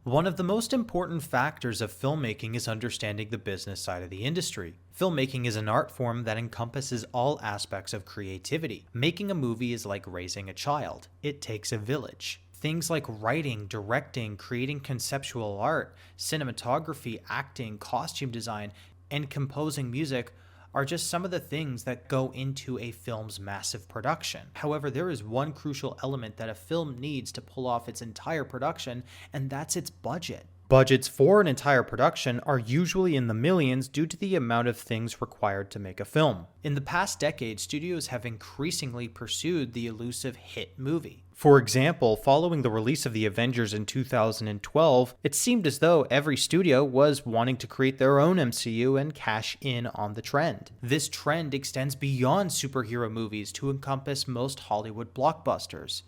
One of the most important factors of filmmaking is understanding the business side of the industry. Filmmaking is an art form that encompasses all aspects of creativity. Making a movie is like raising a child. It takes a village. Things like writing, directing, creating conceptual art, cinematography, acting, costume design, and composing music are just some of the things that go into a film's massive production. However, there is one crucial element that a film needs to pull off its entire production, and that's its budget. Budgets for an entire production are usually in the millions due to the amount of things required to make a film. In the past decade, studios have increasingly pursued the elusive hit movie. For example, following the release of The Avengers in 2012, it seemed as though every studio was wanting to create their own MCU and cash in on the trend. This trend extends beyond superhero movies to encompass most Hollywood blockbusters.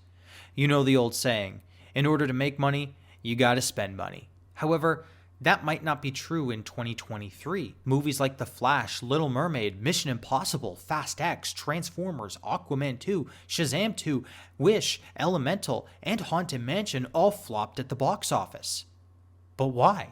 You know the old saying, in order to make money, you gotta spend money. However, that might not be true in 2023. Movies like The Flash, Little Mermaid, Mission Impossible, Fast X, Transformers, Aquaman 2, Shazam 2, Wish, Elemental, and Haunted Mansion all flopped at the box office. But why?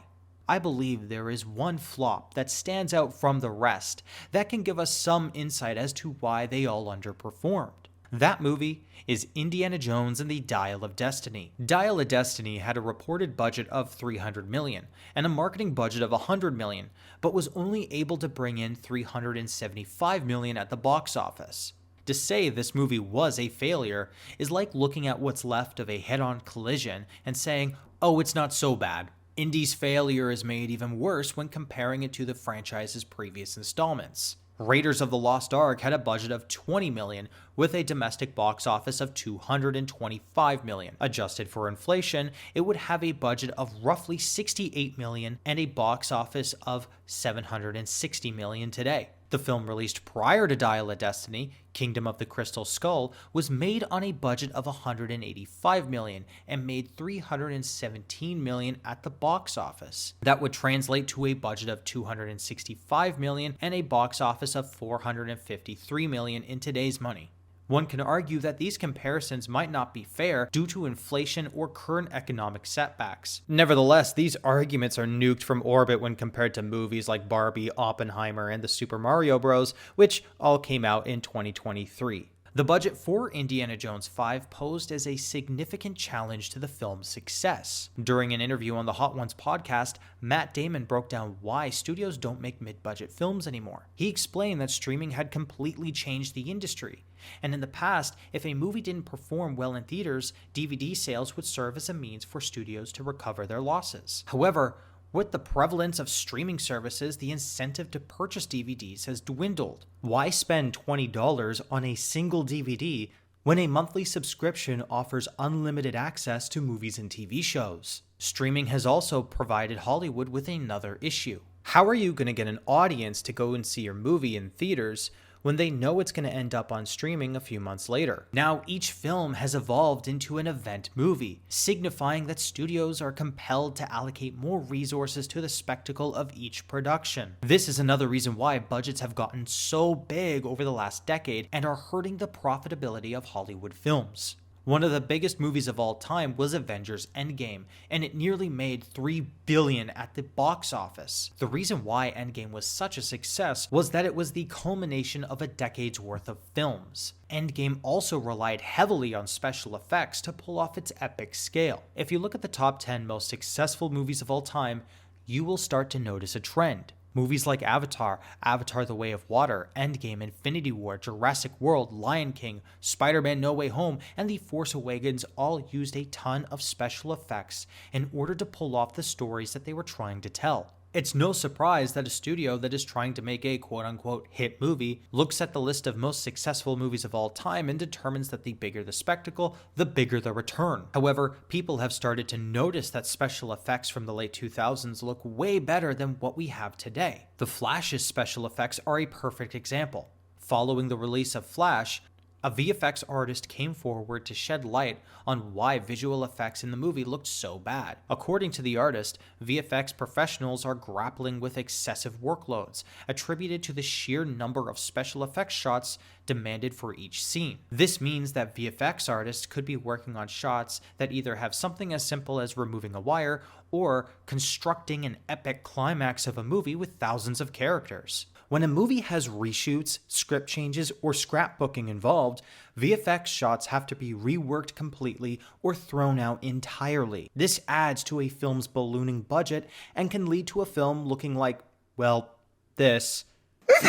I believe there is one flop that stands out from the rest that can give us some insight as to why they all underperformed. That movie is Indiana Jones and the Dial of Destiny. Dial of Destiny had a reported budget of $300 million and a marketing budget of $100 million, but was only able to bring in $375 million at the box office. To say this movie was a failure is like looking at what's left of a head-on collision and saying, oh, it's not so bad. Indy's failure is made even worse when comparing it to the franchise's previous installments. Raiders of the Lost Ark had a budget of $20 million with a domestic box office of $225 million. Adjusted for inflation, it would have a budget of roughly $68 million and a box office of $760 million today. The film released prior to Dial of Destiny, Kingdom of the Crystal Skull, was made on a budget of $185 million and made $317 million at the box office. That would translate to a budget of $265 million and a box office of $453 million in today's money. One can argue that these comparisons might not be fair due to inflation or current economic setbacks. Nevertheless, these arguments are nuked from orbit when compared to movies like Barbie, Oppenheimer, and the Super Mario Bros., which all came out in 2023. The budget for Indiana Jones 5 posed as a significant challenge to the film's success. During an interview on the Hot Ones podcast, Matt Damon broke down why studios don't make mid-budget films anymore. He explained that streaming had completely changed the industry, and in the past, if a movie didn't perform well in theaters, DVD sales would serve as a means for studios to recover their losses. However, with the prevalence of streaming services, the incentive to purchase DVDs has dwindled. Why spend $20 on a single DVD when a monthly subscription offers unlimited access to movies and TV shows? Streaming has also provided Hollywood with another issue. How are you going to get an audience to go and see your movie in theaters when they know it's going to end up on streaming a few months later? Now, each film has evolved into an event movie, signifying that studios are compelled to allocate more resources to the spectacle of each production. This is another reason why budgets have gotten so big over the last decade and are hurting the profitability of Hollywood films. One of the biggest movies of all time was Avengers Endgame, and it nearly made $3 billion at the box office. The reason why Endgame was such a success was that it was the culmination of a decade's worth of films. Endgame also relied heavily on special effects to pull off its epic scale. If you look at the top 10 most successful movies of all time, you will start to notice a trend. Movies like Avatar, Avatar The Way of Water, Endgame, Infinity War, Jurassic World, Lion King, Spider-Man No Way Home, and The Force Awakens all used a ton of special effects in order to pull off the stories that they were trying to tell. It's no surprise that a studio that is trying to make a quote-unquote hit movie looks at the list of most successful movies of all time and determines that the bigger the spectacle, the bigger the return. However, people have started to notice that special effects from the late 2000s look way better than what we have today. The Flash's special effects are a perfect example. Following the release of Flash, A VFX artist came forward to shed light on why visual effects in the movie looked so bad. According to the artist, VFX professionals are grappling with excessive workloads, attributed to the sheer number of special effects shots demanded for each scene. This means that VFX artists could be working on shots that either have something as simple as removing a wire or constructing an epic climax of a movie with thousands of characters. When a movie has reshoots, script changes, or scrapbooking involved, VFX shots have to be reworked completely or thrown out entirely. This adds to a film's ballooning budget and can lead to a film looking like, well, this. Look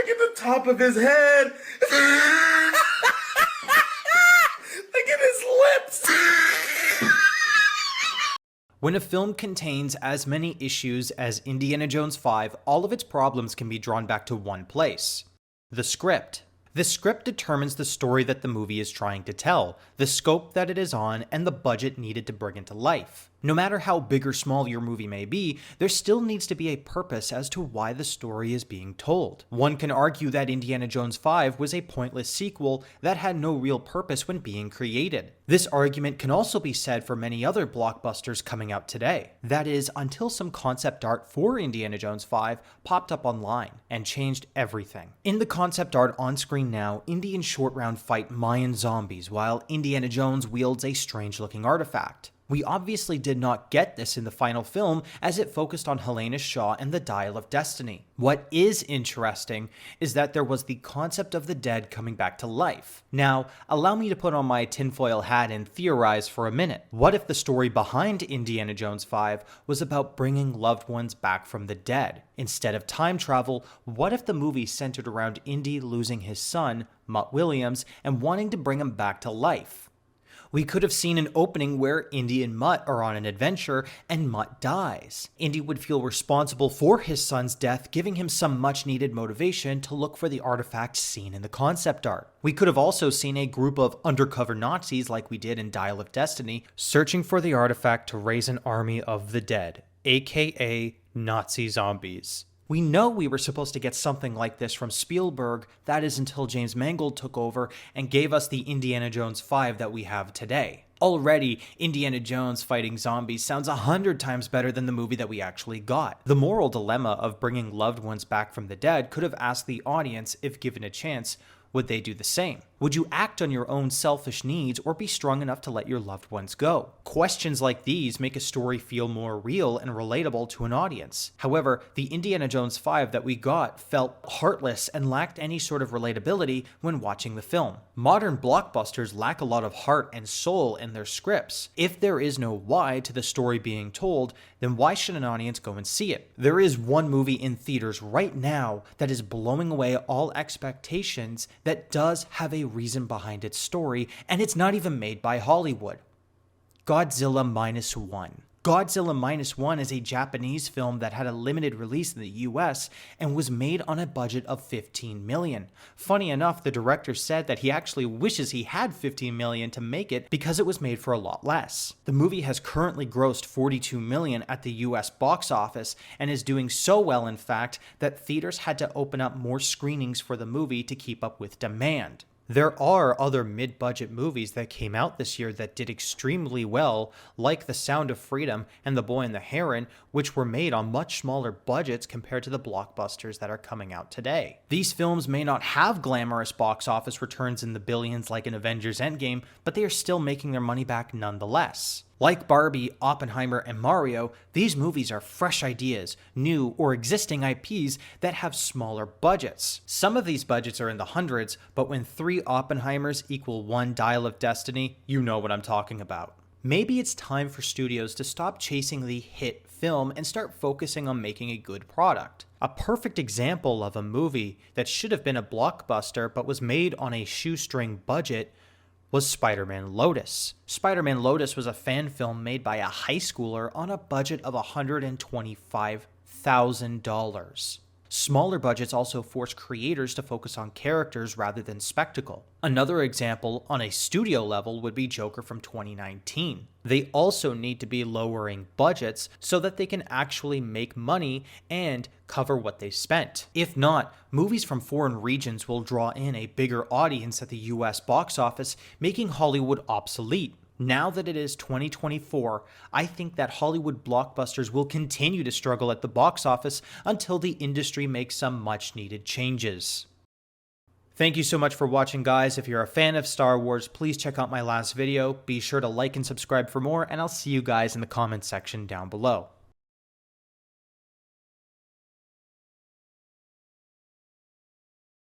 at the top of his head. Look at his lips. When a film contains as many issues as Indiana Jones 5, all of its problems can be drawn back to one place: the script. The script determines the story that the movie is trying to tell, the scope that it is on, and the budget needed to bring it to life. No matter how big or small your movie may be, there still needs to be a purpose as to why the story is being told. One can argue that Indiana Jones 5 was a pointless sequel that had no real purpose when being created. This argument can also be said for many other blockbusters coming out today. That is, until some concept art for Indiana Jones 5 popped up online and changed everything. In the concept art on screen now, Indy and Short Round fight Mayan zombies while Indiana Jones wields a strange-looking artifact. We obviously did not get this in the final film, as it focused on Helena Shaw and the Dial of Destiny. What is interesting is that there was the concept of the dead coming back to life. Now, allow me to put on my tinfoil hat and theorize for a minute. What if the story behind Indiana Jones 5 was about bringing loved ones back from the dead? Instead of time travel, what if the movie centered around Indy losing his son, Mutt Williams, and wanting to bring him back to life? We could have seen an opening where Indy and Mutt are on an adventure and Mutt dies. Indy would feel responsible for his son's death, giving him some much needed motivation to look for the artifact seen in the concept art. We could have also seen a group of undercover Nazis like we did in Dial of Destiny, searching for the artifact to raise an army of the dead, aka Nazi zombies. We know we were supposed to get something like this from Spielberg, that is until James Mangold took over and gave us the Indiana Jones 5 that we have today. Already, Indiana Jones fighting zombies sounds 100 times better than the movie that we actually got. The moral dilemma of bringing loved ones back from the dead could have asked the audience, if given a chance, would they do the same? Would you act on your own selfish needs or be strong enough to let your loved ones go? Questions like these make a story feel more real and relatable to an audience. However, the Indiana Jones 5 that we got felt heartless and lacked any sort of relatability when watching the film. Modern blockbusters lack a lot of heart and soul in their scripts. If there is no why to the story being told, then why should an audience go and see it? There is one movie in theaters right now that is blowing away all expectations that does have a reason behind its story, and it's not even made by Hollywood. Godzilla Minus One. Godzilla Minus One is a Japanese film that had a limited release in the US and was made on a budget of $15 million. Funny enough, the director said that he actually wishes he had $15 million to make it because it was made for a lot less. The movie has currently grossed $42 million at the US box office and is doing so well, in fact, that theaters had to open up more screenings for the movie to keep up with demand. There are other mid-budget movies that came out this year that did extremely well, like The Sound of Freedom and The Boy and the Heron, which were made on much smaller budgets compared to the blockbusters that are coming out today. These films may not have glamorous box office returns in the billions like an Avengers Endgame, but they are still making their money back nonetheless. Like Barbie, Oppenheimer, and Mario, these movies are fresh ideas, new or existing IPs that have smaller budgets. Some of these budgets are in the hundreds, but when 3 Oppenheimers equal 1 Dial of Destiny, you know what I'm talking about. Maybe it's time for studios to stop chasing the hit film and start focusing on making a good product. A perfect example of a movie that should have been a blockbuster but was made on a shoestring budget was Spider-Man Lotus. Spider-Man Lotus was a fan film made by a high schooler on a budget of $125,000. Smaller budgets also force creators to focus on characters rather than spectacle. Another example on a studio level would be Joker from 2019. They also need to be lowering budgets so that they can actually make money and cover what they spent. If not, movies from foreign regions will draw in a bigger audience at the US box office, making Hollywood obsolete. Now that it is 2024, I think that Hollywood blockbusters will continue to struggle at the box office until the industry makes some much needed changes. Thank you so much for watching, guys. If you're a fan of Star Wars, please check out my last video. Be sure to like and subscribe for more, and I'll see you guys in the comments section down below.